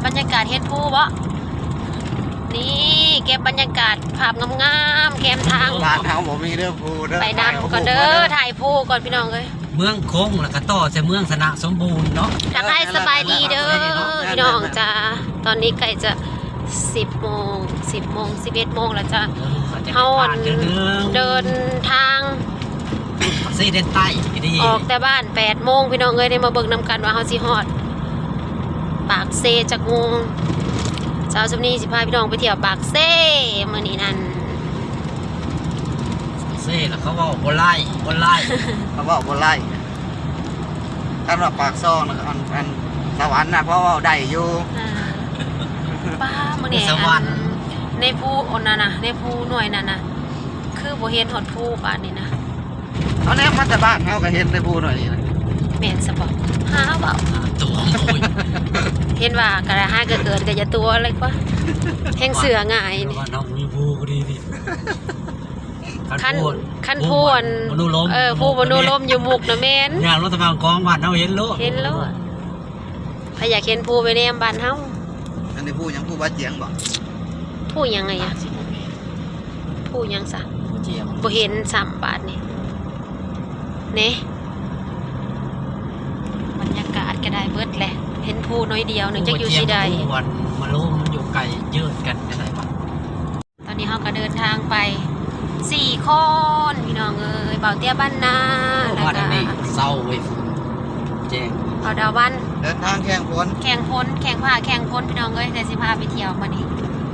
บรรยากาศเฮ็ดภูบ่นี่เก็บบรรยากาศภาพงามๆแคมทางบ้านเฮาบ่มีเด้อภูเด้อไปน้ำก่อนเด้อถ่ายภูก่อนพี่น้องเอ้ยเมืองโค้งแล้วก็ต่อใส่เมืองสนะสมบูรณ์เนาะทักทายสบายดีเด้อพี่น้องจ้าตอนนี้ใกล้จะ10 โมง 11 โมงแล้วจ้าเฮาเดินทางเส้นเดินใต้ดีออกแต่บ้าน8 โมงพี่น้องเอ้ยได้มาเบิ่งนำกันว่าเฮาสิฮอดปากเซจักโมงเช้าสำนี้สิพาพี่น้องไปเที่ยวปากเซมื้อนี้นั่นเซ่แล้วเขาบอกบ่ไล่เขาบอกบ่ไล่คันว่าปากซองนะอันสวรรค์น่ะเพราะว่าได้อยู่ป้ามื้อนี้ในภูอนน่ะนะในภูหน่วยนั่นน่ะคือบ่เห็นฮอดภูป่านนี้นะเอาแนวมาแต่บ้านเฮาก็เห็นได้ภูหน่อยนี่นะแม่นซะบ่หาเว้าตัวโอยเห็นว่ากระหาเกิดก็อย่าตัวอะไรกว่าแห่งเสือง่ายนี่ว่าน้องมีภูก็ดีดิคันพูนผู้บนุลมอยู่มุกนะแม่นอย่างรถตะบางกองบ้านเฮาเห็นโลถ้าอยากเห็นผู้ไปแนมบ้านเฮาอันนี้ผู้ยังผู้ว่าเจียงบ่ผู้ยังไงอะผู้ยังซะบ่เห็น3 บาทนี่เน่บรรยากาศก็ได้เบิดแหละเห็นผู้น้อยเดียวนึงจักอยู่สิได้วันมาโลมันอยู่ไกลยืดกันได้บ่ตอนนี้เฮาก็เดินทางไป4 คนพี่น้องเอ้ยเบาเตี้ยบ้านนาแล้วก็เศร้าไว้แจ้งเอาดาววันเดินทางแข่งพ้นแข่งพ้นพี่น้องเอ้ยเดี๋ยวสิพาไปเที่ยวมานี่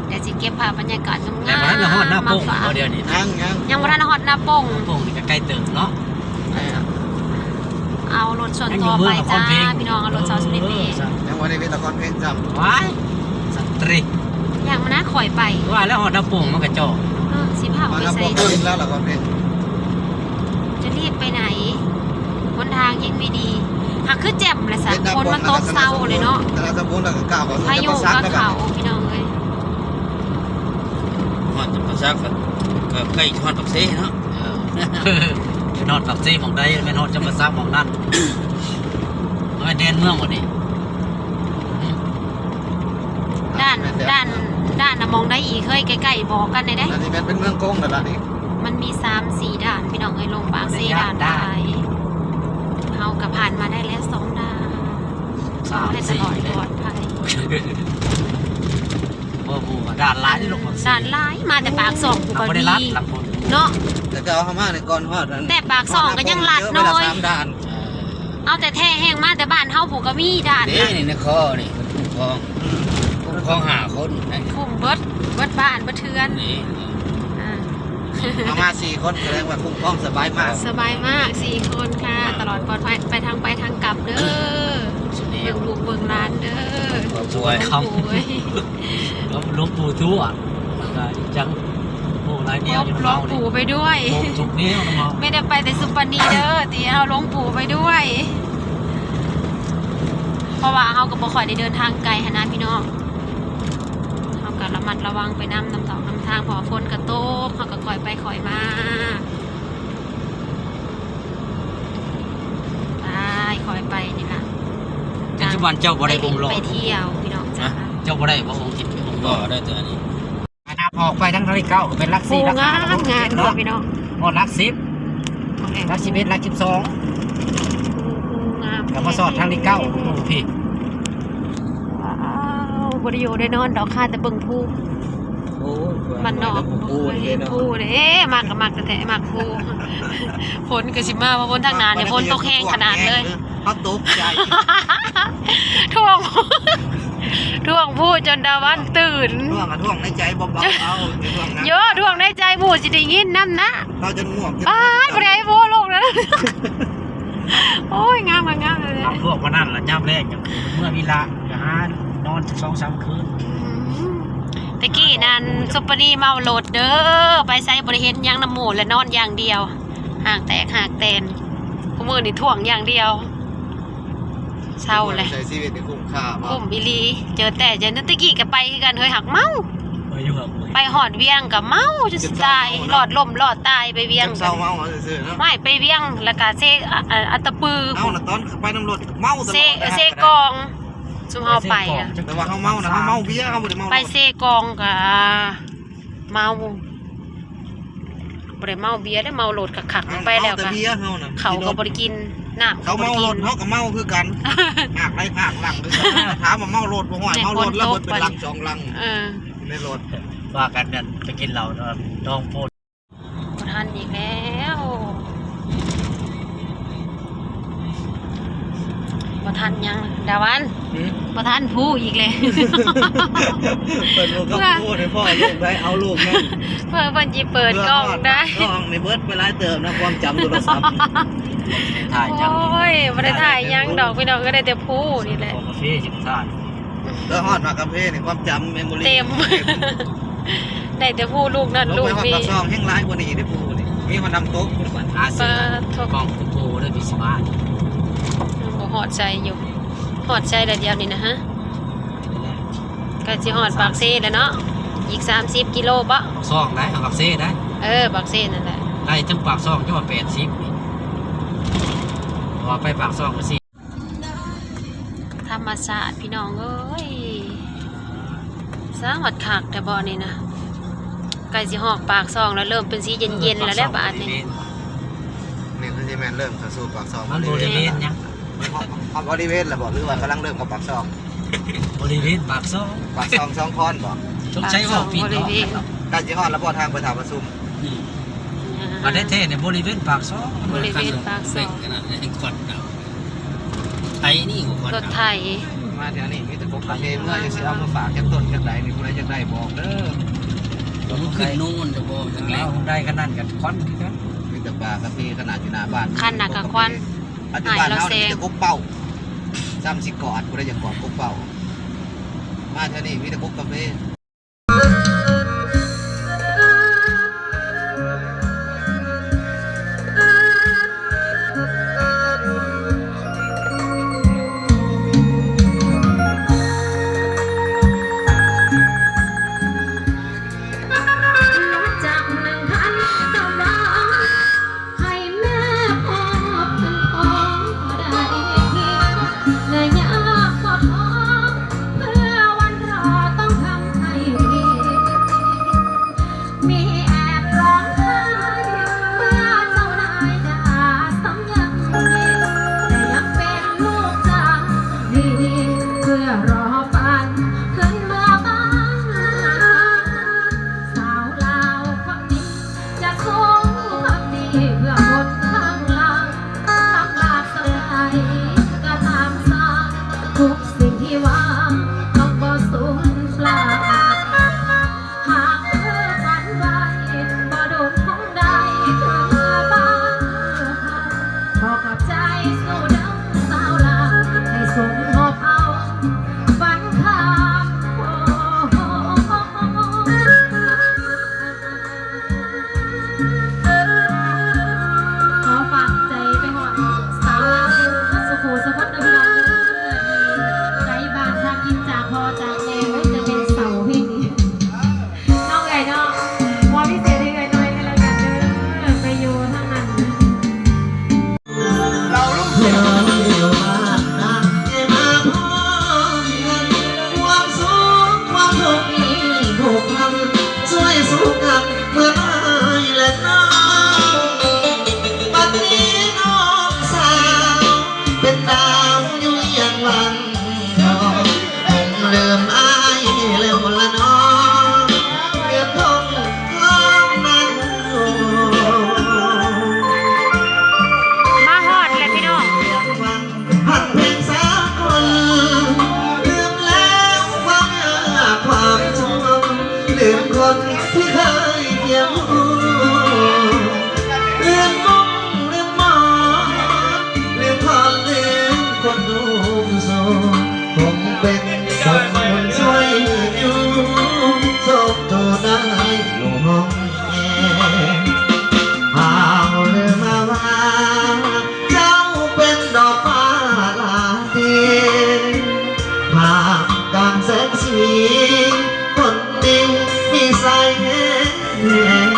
เดี๋ยวสิเก็บภาพบรรยากาศงามๆมาฝากเดี๋ยวนี้ยังบ่ทันฮอดหน้าปงนี่ก็ใกล้เติมเนาะเอารถส่วนตัวไปจ้าพี่น้องเอารถซาวสนิทนี่ยังบ่ได้เป็นละครเพลงจำว้ายสตรีอย่างมันน่าข่อยไปว่าแล้วฮอดหน้าปงมันก็จ่อสิพาไปใส่แล้วละครเพลงจะรีบไปไหนบนทางยิ่งไม่ดีหากคือแจ่มเลยสักคนมันตกเศร้าเลยเนาะพายุก็เขาพี่น้องเลยฮอดปักซักก็ใกล้ฮอดปักเซ่เนาะนอดปักเซ่ของใดแม่นฮอดจะปักซักของนั่นมันแดนเมืองหมดนี่ด้านน่ะมองได้อีกเคยใกล้ๆบอกกันได้เด้อันนี้เป็นเมืองโกงแล้วล่ะนี่มันมี3-4 ด่านพี่น้องเอ้ยลงปากเซ่ด่านได้เฮาก็ผ่านมาได้แล้ว2 ด่านให้ตลอดปลอดภัยด่านหลายที่ลงด่านหลายมาแต่ปาก2กูก็มีเนาะแต่ก็เอาเข้ามาในก่อนฮอดแต่ปาก2ก็ยังลัดน้อยเอาแต่แท้แห้งมาแต่บ้านเฮาผู้ก็มีด่านนี่ในคอนี่คลองหาคนคุ้มเบิดบ้านเบิดเทือนเอามา4 คนแสดงว่าคุ้มครองสบายมาก4 คนค่ะตลอดปลอดภัยไปทางกลับเด้อเบิ่งลูกเบิ่งหลานเด้อสวยคำหลวงปู่ทั่วจังโอ้หลายแนวอยู่หลวงปู่ไปด้วยทุกแนวไม่ได้ไปแต่สุปนีเด้อตีเอาหลวงปู่ไปด้วยเพราะว่าเฮาก็บ่ค่อยได้เดินทางไกลขนาดพี่น้องเฮาก็ระมัดระวังไปน้ำตอกน้ำทางพอฝนก็ตกเฮาก็ค่อยไปค่อยมาค่อยไปนี่ล่ะปัจจุบันเจ้าบ่ได้บ่งรอไปเที่ยวพี่น้องจ้าเจ้าบ่ได้บ่องคิดบ่งรอได้ตัวนี้ออกไปทั้งทะเลเก้าเป็นลัก4ลัก5งานเนาะพี่น้องหมดลัก10ลัก11ลัก12กับมาสอดทางที่9พี่บริโภคได้นอนดอกค่าแต่เบิ่งผู้มันนอกผู้เด้มากกับมากแต่มากผู้ฝนก็สิมาเพราะฝนทางนาเนี่ยฝนตกแห้งขนาดเลยเขาตกใจท่วงผู้จนดาวันตื่นท่วงในใจเบาๆเอาเยอะท่วงในใจผู้สิได้ยินน้ำนะเราจะง่วงไปได้ผู้ลูกนะโอ้ยงามเลยพวกวันนั้นละย่ำแรกเมื่อเวลาหานอน2-3 คืนตะกี้นั่นซุปเปอร์นี่เมาโหลดเด้อไปใส่บริเห็นยังน้ำหมูและนอนอย่างเดียวหากแตกหากแตนผู้มือนี่ท่วงอย่างเดียวเศร้าเลยใช้ชีวิตในคุ้มค่าคุ้มบิลีเจอแต่นั่นตะกี้กับไปกันเฮ้ยหักเมาไปหอดเวียงกับเมาจะตายหลอดลมหลอดตายไปเวียงไม่ไปเวียงแล้วก็เซอัตปือเอาละตอนไปน้ำรถเมาเซกอง ซุมเฮาไปอะ แต่ว่าเขาเมานะเขาเมาเบียร์เขาบ่ได้เมา ไปเซกองกะเมาบ่ได้เมาเบียร์ได้เมาโหลดคักๆไปแล้ว แต่ กะ เบียร์เขาน่ะ เขาก็บ่ได้กินน้ำ เขา ก็บ่ เมา ได้ ร กิ ถ น เขาก็เมาคือกันหักไรหักหลังคือกันถามว่าเมารถบ่ห่วยเมารถแล้วเบิดเป็นลัง2ลัง เออ ในรถ ว่ากันนั่นไปกินเหล้าดองโพด บ่ทันอีกแล้วบ่ทันยังดาวันบ่ทันผู้อีกเลย เปิดลูกก็พูดให้พ่อลูกได้เอาลูกแม่ เพื่อเพิ่นสิเปิดกล้องได้ กล้องในเบิดไปหลายเติมนะความจำโทรศัพท์ ถ่ายจัง โอ้ยบ่ได้ถ่ายยังดอกพี่น้องก็ได้แต่ผู้นี่แหละ ของกาแฟจิบทาน แล้วฮอดมากาแฟนี่ความจำเมมโมรี่ เต็ม ได้แต่ผู้ลูกนั่น ลู ลู ก ก ไปฮอด นี่ ปากซองแห้งร้ายกว่านี้ได้ปูนี่มีคนนำโต๊ะคุณบัตร อาเซียกองโพได้พิสมา บ่ฮอดใจอยู่ฮอดใจแล้วเดียวนี่นะฮะก็สิฮอดปากเซแล้วเนาะอีก30กิโลบ่ ซองได้เอาปากเซ่ได้ ปากเซนั่นแหละ ได้ถึงปากซองจังหวัด80นี่พอไปปากซองก็สิ ธรรมศาสตร์พี่น้องเอ้ยสร้างหอดคักแต่บ่นี่นะใกล้สิฮอกปากซองแล้วเริ่มเป็นสีเย็นๆแล้วแหละบาดนี้ นี่คือที่แมนเริ่มเข้าสู่ปากซอง มันบริเวณยัง ความบริเวณแหละบอกหรือว่ากำลังเริ่มกับปากซอง บริเวณปากซอง ปากซอง2คอนบอก ต้องใช้ว่าผิด บริเวณ การจีฮอดแล้วพอทางไปถามประชุม มาได้เท่ในบริเวณปากซอง บริเวณปากซอง ไอ้นี่หัวคน รถไถ มาแถวนี้มีแต่พวกคาเฟ่เมื่อจะสิเอามาฝากจากต้นจากใดนี่ผู้ใดจากใดบอกเด้อ ผมขึ้นนู่นจะบอกถึงแล้วได้กันนั่นกันคอนกัน มีแต่ปลากาแฟขนาดอยู่หน้าบ้าน คันน่ะกะควัน ปัจจุบันเราเนี่ยมีแต่กุ๊กเป้าซ้ำสิกอดผู้ใดอยากกอดกุ๊กเป้ามาแถวนี้มีแต่กุ๊กกาแฟ จากหนึ่งพันตำราให้แม่พ่อเป็นของก็ได้เพียงและอยากขอท้องเพื่อวันรอต้องทำให้ดีมีแอบร้องไห้เมื่อเจ้านายด่าซ้ำยังมีแต่ยังเป็นลูกจ้างดีเพื่อรอฝันขึ้นเมื่อบ้าน สาวลาวคนนี้จะคงพักดีเพื่อคนข้างหลังทำลาสลายก็ตามสร้างทุกสิ่งที่วางต้องบ่สูญเปล่าหากเธอฝันไว้บ่โดนคงได้ถึงบ้านบอกกับใจสู้เดิมสาวลาวให้สมหอบเอาฝันข้ามโอ้ขอฝากใจไปหอดสาวลาวสุโขสะพดน้ำลายใจบานทางกินจากพอจากแม่ไว้จะเป็นเสาเพลงนี้น้องใหญ่เนาะมอพิเศษให้ไงน้อยกันแล้วกันเด้อไปอยู่ทางนั้น เราลูกเสีย ช่วยสู้กันเมื่อไม้และน้องบัดนี้น้องสาวเป็นดาวอยู่อย่างวันทองเริ่มอายแล้วละน้องเรียนทองท้องนั้น มาฮอดเลยพี่น้อง หันเพลงสากลลืมแล้วความยากความจนลืมคนที่เคยเคียงคู่ลืมมุมลืมหมอนลืมพรลืมคนดูโซผมเป็นคนช่วยอยู่โซตัวได้อยู่ห้องแอร์พาวลืมมาว่าเจ้าเป็นดอกฟ้าลาดินภาพกลางแสงสีคนดีมีใส่เงี้ย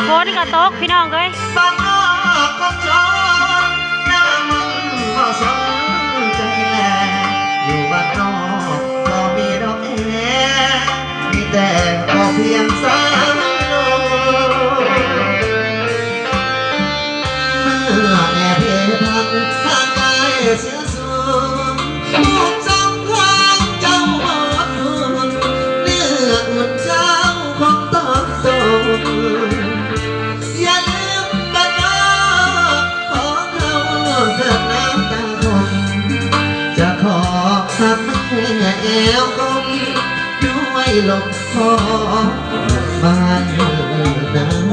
ฝนก็ตกพี่น้องเอ้ย บ้านนอกก็จนน้ำมันก็สนใจแลอยู่บ้านนอก แต่ก็เพียงสายลมเมื่อแอบเพพังห่างไกลเสียสูงถูกสองทางเจ้าหมดหุ่นเนื้ออุ่นเจ้าคงต้องตกอย่าลืมบันดาของเราเถิดน้ำตาคงจะขอทำให้แอวกลมด้วยลมพอมาอยู่นาน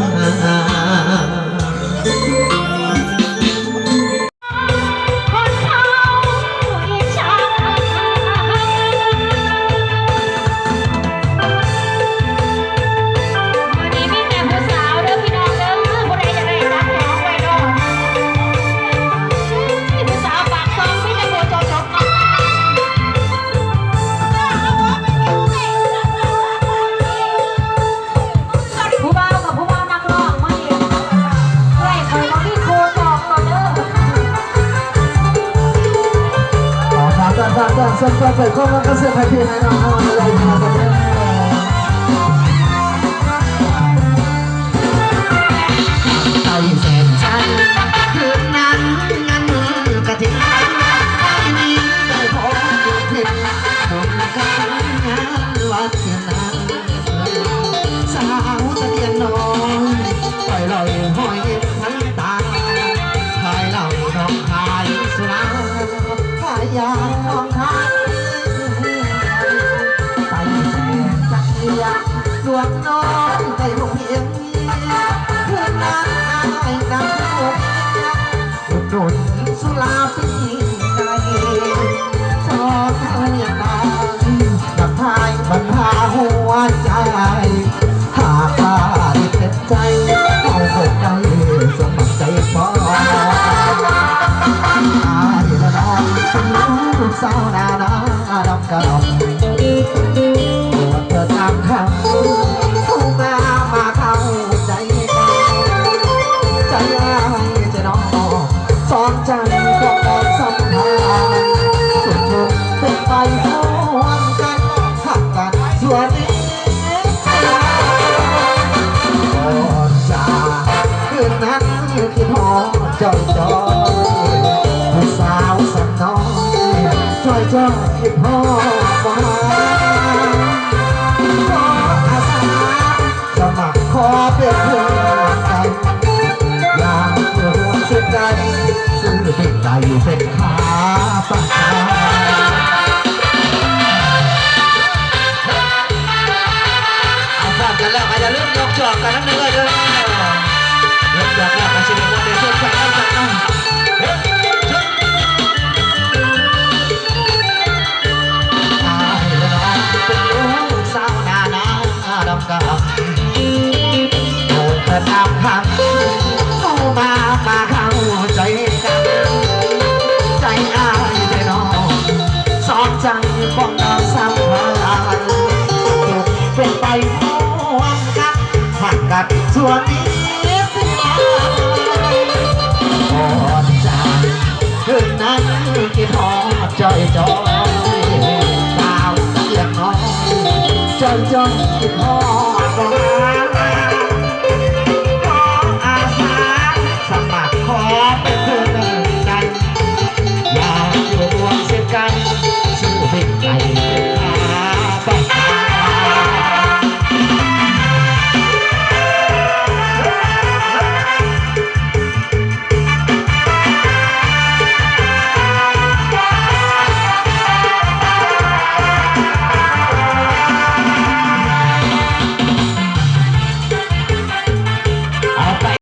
คนเขาอิจฉาวันนี้มีแต่ผู้สาวเด้อพี่น้องเด้อผู้ใดจะได้รักของไว้เนาะผู้สาวปากซองมีแต่ผู้จบๆผู้บ่าวกับผู้บ่าวนักร้องมาเห็นเฮ้ยเคยมาพี่โคตอกก่อนเด้อ ส่วนตัวเปิดข้อมูลก็เสื้อผ้าที่ให้น้องเอาอะไรมากันเนี่ยใจแสนชันคืนนั้นงั้นกะทิ้งไม่มีแต่พบอยู่เพียงตรงกลางงานวัดเทียนนั้นสาวตะเกียงน้อยปล่อยลอยห้อยทั้งตาพายเหล่าน้องพายสุราพายยาน้องพายใจแสนจักเรียดวงน้องใจหงเพียงเพื่อนนั้นอายนำทุกอุดหนุนสุราปีใจชอบเธออย่างไรกับพายบรรพาหัวใจหากพาได้เป็นใจเอาเปิดใจสมัครใจพออายและน้องเป็นลูกสาวนาดำกระดองโปรดเธอตามคำเข้ามาเข้าใจใจอ้ายจะน้องสองใจก็มองสัมพันธ์สุดทุกเป็นไปร่วมกันหักกันส่วนนี้ก่อนจากคืนนั้นคิดหอมจอยผู้สาวสันน้อยจอยคิดหอมมาขออาสาสมัครขอเป็นเพื่อนกันอยากเพื่อหัวสุดใจซื้อเป็นใจเป็นขาปากกาเอาฝากกันแล้วอาจจะลืมยกจอกกันทั้งนั้นเลยเด้อยกจอกแล้วก็ชิมวันเดียวช่วยกันแล้วกันนะอายและน้องเป็นลูกสาวนาดำกะโปรดเถิดตามคำเข้ามาเข้าใจกันใจอายและน้องสองใจป้องกันสัมพันธ์เป็นไปพร้อมกันหักกันส่วนนี้ก่อนจากคืนนั้นคิดหอมจอยดาวเสียงน้อยจอย